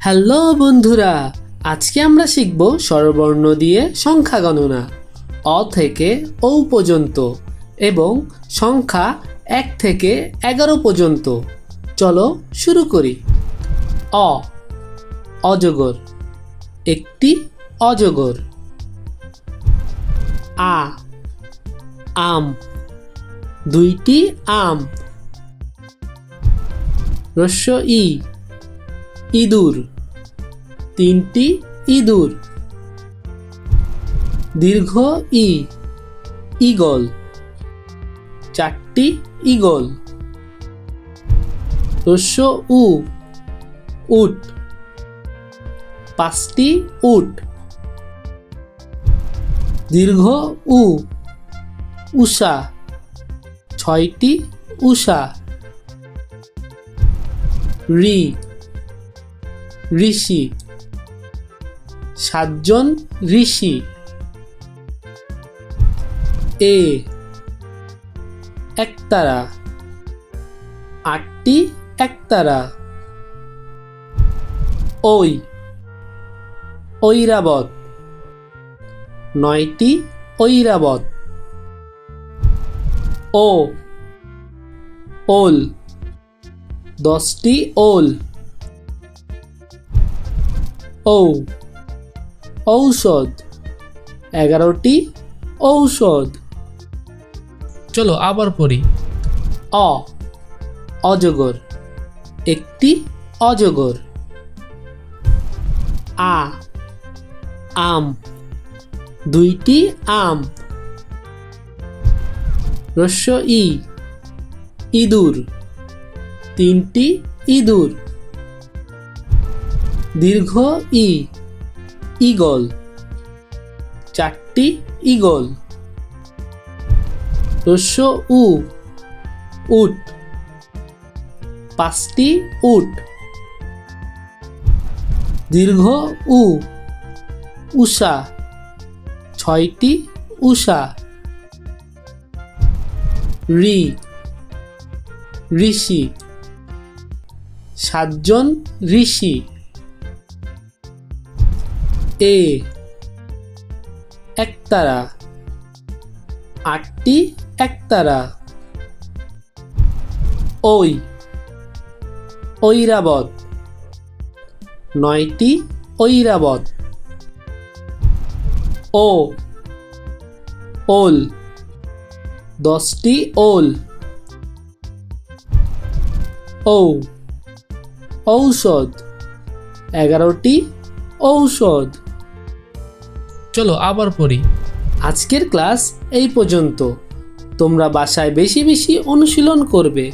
Hello বন্ধুরা, আজকে আমরা শিখব স্বরবর্ণ দিয়ে সংখ্যা গণনা অ থেকে ও পর্যন্ত এবং সংখ্যা 1 থেকে 11 পর্যন্ত। চলো শুরু করি। অ অজগর, একটি অজগর। আ আম, দুইটি আম। হ্রস্ব ই ইঁদুর, তিনটি ইঁদুর। দীর্ঘ ই ঈগল, চারটি ঈগল। হ্রস্ব উ উট, পাঁচটি উট। দীর্ঘ উ উষা, ছয়টি উষা। ঋ ঋষি, সাতজন ঋষি। এ একতারা, আটটি একতারা। ওই ঐরাবত, নয়টি ঐরাবত। ও ওল, 10টি ওল। ঔ ঔষধ, 11টি ঔষধ। চলো আবার পড়ি। অ অজগর, একটি অজগর। আ আম, দুইটি আম। হ্রস্ব ই ইঁদুর, তিনটি ইঁদুর। দীর্ঘ ই ঈগল, চারটি ঈগল। হ্রস্ব উ উট, পাঁচটি উট। দীর্ঘ উ উষা, ছয়টি উষা। ঋ ঋষি, সাতজন ঋষি। এ একতারা, আটটি একতারা। ওই ঐরাবত, নয়টি ঐরাবত। ও ওল, 10টি ওল। ঔ ঔষধ, 11টি ঔষধ। চলো আবার পড়ি। আজকের ক্লাস এই পর্যন্ত। তোমরা বাসায় বেশি বেশি অনুশীলন করবে।